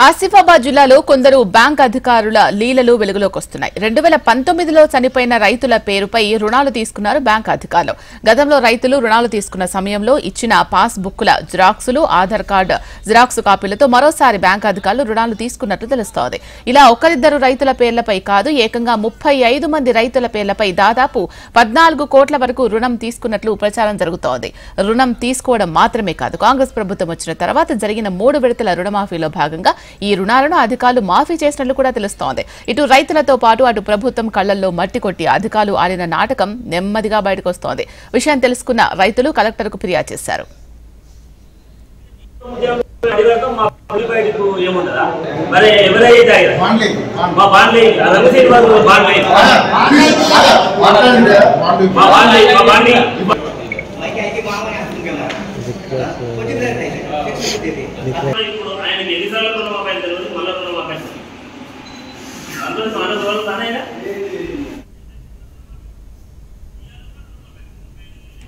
ఆసిఫాబాద్ జిల్లాలో కొందరు బ్యాంక్ అధికారుల లీలలు వెలుగులోకి వస్తున్నాయి. 2019లో చనిపోయిన రైతుల పేరుపై రుణాలు తీసుకున్నారు బ్యాంక్ అధికారులు. గతంలో రైతులు రుణాలు తీసుకున్న సమయంలో ఇచ్చిన పాస్ బుక్కుల జిరాక్సులు, ఆధార్ కార్డు జిరాక్స్ కాపీలతో మరోసారి బ్యాంక్ అధికారులు రుణాలు తీసుకున్నట్లు తెలుస్తోంది. ఇలా ఒకరిద్దరు రైతుల పేర్లపై కాదు, ఏకంగా 35 మంది రైతుల పేర్లపై దాదాపు 14 కోట్ల వరకు రుణం తీసుకున్నట్లు ప్రచారం జరుగుతోంది. రుణం తీసుకోవడం మాత్రమే కాదు, కాంగ్రెస్ ప్రభుత్వం వచ్చిన తర్వాత జరిగిన 3 విడతల రుణమాఫీలో భాగంగా ఈ రుణాలను అధికారులు మాఫీ చేసినట్లు కూడా తెలుస్తోంది. ఇటు రైతులతో పాటు అటు ప్రభుత్వం కళ్లల్లో మట్టి కొట్టి అధికారులు ఆడిన నాటకం నెమ్మదిగా బయటకు వస్తోంది. విషయం తెలుసుకున్న రైతులు కలెక్టర్కు ఫిర్యాదు చేశారు.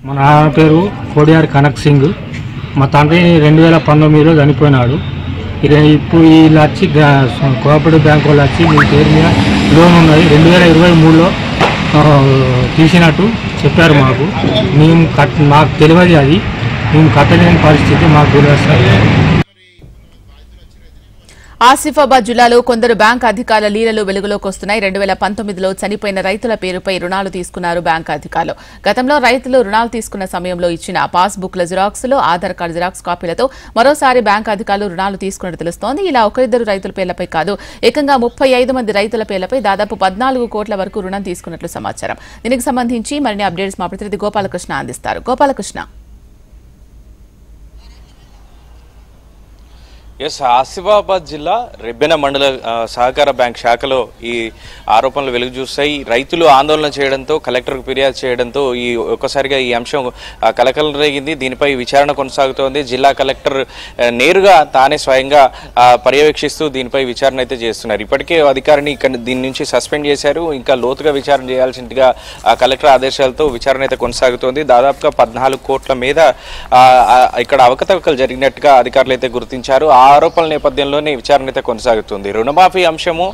మా నాన్న పేరు కోడియార్ కనక్ సింగ్. మా తండ్రి 2019లో చనిపోయినాడు. ఇప్పుడు వీళ్ళు వచ్చి కోఆపరేటివ్ బ్యాంక్ వాళ్ళు వచ్చి మీ పేరు మీద లోన్ ఉన్నది 2023లో తీసినట్టు చెప్పారు. మాకు తెలియదు, అది మేము కట్టలేని పరిస్థితి మాకు తెలియదు. ఆసిఫాబాద్ జిల్లాలో కొందరు బ్యాంక్ అధికారుల లీలలు వెలుగులోకి వస్తున్నాయి. 2019లో చనిపోయిన రైతుల పేరుపై రుణాలు తీసుకున్నారు బ్యాంక్ అధికారులు. గతంలో రైతులు రుణాలు తీసుకున్న సమయంలో ఇచ్చిన పాస్ బుక్ల జిరాక్స్లు, ఆధార్ కార్డు జిరాక్స్ కాపీలతో మరోసారి బ్యాంక్ అధికారులు రుణాలు తీసుకున్నట్టు తెలుస్తోంది. ఇలా ఒకరిద్దరు రైతుల పేర్లపై కాదు, ఏకంగా 35 మంది రైతుల పేర్లపై దాదాపు 14 కోట్ల వరకు రుణం తీసుకున్నట్లు సమాచారం. దీనికి సంబంధించి మరిన్ని అప్డేట్స్ మా ప్రతినిధి గోపాలకృష్ణ అందిస్తారు. గోపాలకృష్ణ. ఆసిఫాబాద్ జిల్లా రెబ్బెన మండల సహకార బ్యాంక్ శాఖలో ఈ ఆరోపణలు వెలుగు చూస్తాయి. రైతులు ఆందోళన చేయడంతో కలెక్టర్కు ఫిర్యాదు చేయడంతో ఒక్కసారిగా ఈ అంశం కలకలం రేగింది. దీనిపై విచారణ కొనసాగుతోంది. జిల్లా కలెక్టర్ నేరుగా తానే స్వయంగా పర్యవేక్షిస్తూ దీనిపై విచారణ అయితే చేస్తున్నారు. ఇప్పటికే అధికారిని దీని నుంచి సస్పెండ్ చేశారు. ఇంకా లోతుగా విచారణ చేయాల్సిందిగా కలెక్టర్ ఆదేశాలతో విచారణ అయితే కొనసాగుతోంది. దాదాపుగా 14 కోట్ల మీద ఇక్కడ అవకతవకలు జరిగినట్టుగా అధికారులు అయితే గుర్తించారు. ఆరోపణల నేపథ్యంలోనే విచారణ అయితే కొనసాగుతుంది. రుణమాఫీ అంశము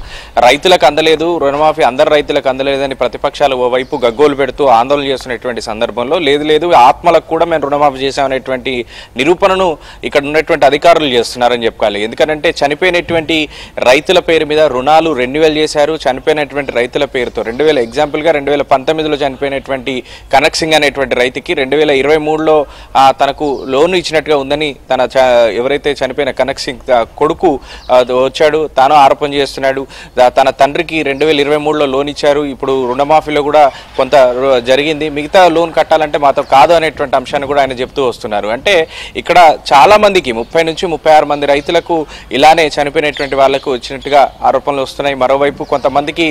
రైతులకు అందలేదు, రుణమాఫీ అందరు రైతులకు అందలేదని ప్రతిపక్షాలు ఓవైపు గగ్గోలు పెడుతూ ఆందోళన చేస్తున్నటువంటి సందర్భంలో లేదు ఆత్మలకు కూడా మేము రుణమాఫీ చేశామనేటువంటి నిరూపణను ఇక్కడ ఉన్నటువంటి అధికారులు చేస్తున్నారని చెప్పుకోవాలి. ఎందుకంటే చనిపోయినటువంటి రైతుల పేరు మీద రుణాలు రెన్యువల్ చేశారు. చనిపోయినటువంటి రైతుల పేరుతో 2019లో చనిపోయినటువంటి కనక్ సింగ్ అనేటువంటి రైతుకి 2023లో తనకు లోన్ ఇచ్చినట్టుగా ఉందని ఎవరైతే చనిపోయిన కనక్ సింగ్ కొడుకు వచ్చాడు, తాను ఆరోపణ చేస్తున్నాడు. తన తండ్రికి 2023లో లోన్ ఇచ్చారు. ఇప్పుడు రుణమాఫీలో కూడా కొంత జరిగింది, మిగతా లోన్ కట్టాలంటే మాతో కాదు అనేటువంటి అంశాన్ని కూడా ఆయన చెప్తూ వస్తున్నారు. అంటే ఇక్కడ చాలా మందికి 30 నుంచి 36 మంది రైతులకు ఇలానే చనిపోయినటువంటి వాళ్లకు వచ్చినట్టుగా ఆరోపణలు వస్తున్నాయి. మరోవైపు కొంతమందికి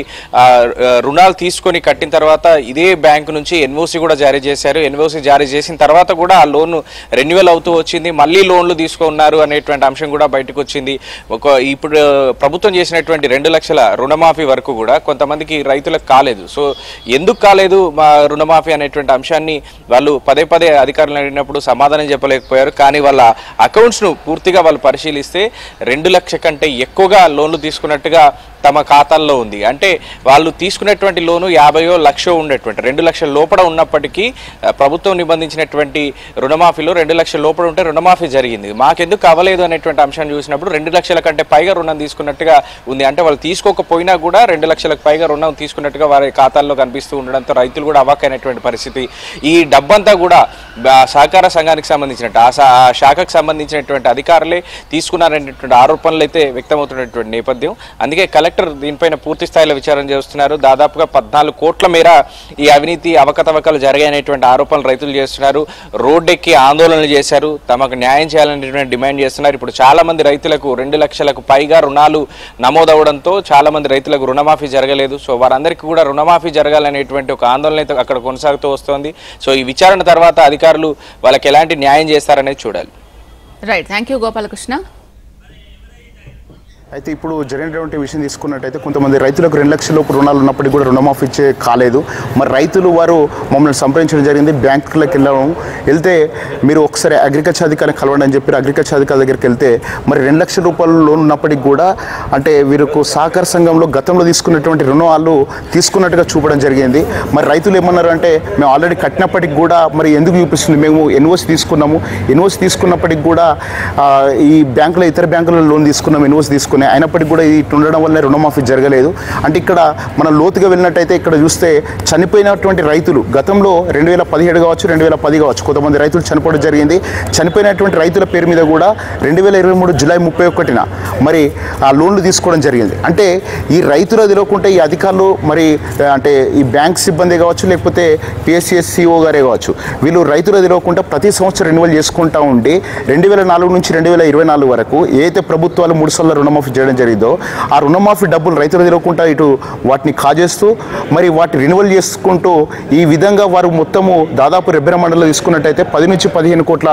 రుణాలు తీసుకొని కట్టిన తర్వాత ఇదే బ్యాంకు నుంచి ఎన్ఓసి కూడా జారీ చేశారు. ఎన్ఓసి జారీ చేసిన తర్వాత కూడా ఆ లోన్ రెన్యువల్ అవుతూ వచ్చింది. మళ్ళీ లోన్లు తీసుకున్నారు అనేటువంటి అంశం కూడా బయటకు వచ్చింది. ఇప్పుడు ప్రభుత్వం చేసినటువంటి 2 లక్షల రుణమాఫీ వరకు కూడా కొంతమందికి రైతులకు కాలేదు. సో ఎందుకు కాలేదు మా రుణమాఫీ అనేటువంటి అంశాన్ని వాళ్ళు పదే అధికారులు అడిగినప్పుడు సమాధానం చెప్పలేకపోయారు. కానీ వాళ్ళ అకౌంట్స్ను పూర్తిగా వాళ్ళు పరిశీలిస్తే 2 లక్షల కంటే ఎక్కువగా లోన్లు తీసుకున్నట్టుగా తమ ఖాతాల్లో ఉంది. అంటే వాళ్ళు తీసుకున్నటువంటి లోను 50 లక్షో ఉండేటువంటి 2 లక్షల లోపల ఉన్నప్పటికీ ప్రభుత్వం నిబంధించినటువంటి రుణమాఫీలో 2 లక్షల లోపల ఉంటే రుణమాఫీ జరిగింది. మాకెందుకు అవ్వలేదు అనేటువంటి అంశాన్ని చూసినప్పుడు 2 లక్షల కంటే పైగా రుణం తీసుకున్నట్టుగా ఉంది. అంటే వాళ్ళు తీసుకోకపోయినా కూడా 2 లక్షలకు పైగా రుణం తీసుకున్నట్టుగా వారి ఖాతాల్లో కనిపిస్తూ ఉండడంతో రైతులు కూడా అవాక్కైనటువంటి పరిస్థితి. ఈ డబ్బంతా కూడా సహకార సంఘానికి సంబంధించినట్టు ఆ శాఖకు సంబంధించినటువంటి అధికారులే తీసుకున్నారనేటువంటి ఆరోపణలు అయితే వ్యక్తమవుతున్నటువంటి నేపథ్యం. అందుకే కలెక్టర్ దీనిపైన పూర్తి స్థాయిలో విచారణ చేస్తున్నారు. దాదాపుగా 14 కోట్ల మేర ఈ అవినీతి అవకతవకలు జరిగాయనేటువంటి ఆరోపణలు రైతులు చేస్తున్నారు. రోడ్డెక్కి ఆందోళనలు చేశారు, తమకు న్యాయం చేయాలనేటువంటి డిమాండ్ చేస్తున్నారు. ఇప్పుడు చాలా మంది రైతులకు 2 లక్షలకు పైగా రుణాలు నమోదవడంతో చాలా మంది రైతులకు రుణమాఫీ జరగలేదు. సో వారందరికీ కూడా రుణమాఫీ జరగాలనేటువంటి ఒక ఆందోళన అయితే అక్కడ కొనసాగుతూ వస్తోంది. సో ఈ విచారణ తర్వాత అధికారులు వాళ్ళకి ఎలాంటి న్యాయం చేస్తారనేది చూడాలి. Right, thank you Gopalakrishna. అయితే ఇప్పుడు జరిగినటువంటి విషయం తీసుకున్నట్టయితే కొంతమంది రైతులకు 2 లక్షల లోపు రుణాలు ఉన్నప్పటికీ కూడా రుణమాఫీ కాలేదు. మరి రైతులు వారు మమ్మల్ని సంప్రదించడం జరిగింది. బ్యాంకులకు వెళ్తే మీరు ఒకసారి అగ్రికల్చర్ అధికారిని కలవండి అని చెప్పి అగ్రికల్చర్ అధికారి దగ్గరికి వెళ్తే మరి 2 లక్షల రూపాయలు లోన్ ఉన్నప్పటికీ కూడా అంటే వీరికి సహకార సంఘంలో గతంలో తీసుకున్నటువంటి రుణాలు తీసుకున్నట్టుగా చూపడం జరిగింది. మరి రైతులు ఏమన్నారు అంటే మేము ఆల్రెడీ కట్టినప్పటికి కూడా మరి ఎందుకు చూపిస్తుంది, మేము ఎన్ఓసి తీసుకున్నాము, ఎన్ఓసి తీసుకున్నప్పటికి కూడా ఈ బ్యాంకులో ఇతర బ్యాంకులలో లోన్ తీసుకున్నాం, ఎన్ఓసి తీసుకున్నాం, అయినప్పటికీ కూడా ఇది ఉండడం వల్ల రుణమాఫీ జరగలేదు. అంటే ఇక్కడ మనం లోతుగా వెళ్ళినట్టయితే ఇక్కడ చూస్తే చనిపోయినటువంటి రైతులు గతంలో 2017 కావచ్చు 2010 కావచ్చు కొంతమంది రైతులు చనిపోవడం జరిగింది. చనిపోయినటువంటి రైతుల పేరు మీద కూడా 2023 జూలై 31న మరి ఆ లోన్లు తీసుకోవడం జరిగింది. అంటే ఈ రైతులు తెలియకుంటే ఈ అధికారులు మరి అంటే ఈ బ్యాంక్ సిబ్బంది కావచ్చు లేకపోతే పిఎస్సిఎస్ సిఓ గారే కావచ్చు వీళ్ళు రైతులు తెలియకుండా ప్రతి సంవత్సరం రెన్యువల్ చేసుకుంటూ ఉండి 2004 నుంచి 2024 వరకు ఏదైతే ప్రభుత్వాలు 3 సార్లు రుణమాఫీ చేయడం జరిగిందో ఆ రుణమాఫీ డబ్బులు రైతులు తెలియకుండా ఇటు వాటిని కాజేస్తూ మరి వాటిని రెన్యువల్ చేసుకుంటూ ఈ విధంగా వారు మొత్తము దాదాపు రెబ్బెన మండలంలో తీసుకున్నట్టయితే 10 నుంచి 15 కోట్ల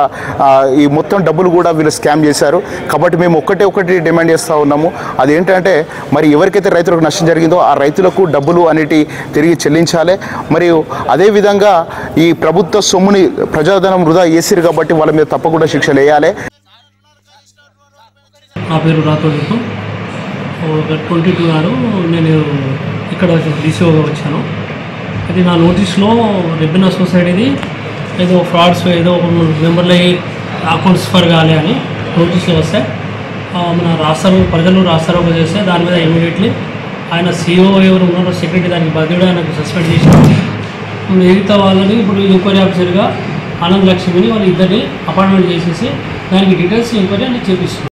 ఈ మొత్తం డబ్బులు కూడా వీళ్ళు స్కామ్ చేశారు. కాబట్టి మేము ఒకటి డిమాండ్ చేస్తూ ఉన్నాము. అదేంటంటే మరి ఎవరికైతే రైతులకు నష్టం జరిగిందో ఆ రైతులకు డబ్బులు అనేటి తిరిగి చెల్లించాలి. మరియు అదేవిధంగా ఈ ప్రభుత్వ సొమ్ముని ప్రజాధనం వృధా చేసిరు కాబట్టి వాళ్ళ మీద తప్పకుండా శిక్షలు వేయాలి. నా పేరు రాతోడు. 22 నాడు నేను ఇక్కడ డీసీఓగా వచ్చాను. అది నా నోటీస్లో రెబ్బెన సొసైటీది ఏదో ఫ్రాడ్స్ ఏదో మెంబర్లై అకౌంట్స్ ఫర్ కాలే అని నోటీస్లో వస్తే మన ప్రజలు రాస్తారోకో చేస్తే దాని మీద ఇమీడియట్లీ ఆయన సీఓ ఎవరు ఉన్నారో సెక్రటరీ దానికి బాధ్యుడు ఆయనకు సస్పెండ్ చేసినారు. మిగతా వాళ్ళని ఇప్పుడు ఎంక్వైరీ ఆఫీసర్గా ఆనంద్ లక్ష్మిని వాళ్ళు ఇద్దరిని అపాయింట్మెంట్ చేసేసి దానికి డీటెయిల్స్ ఎంక్వైరీ అని చేపిస్తున్నారు.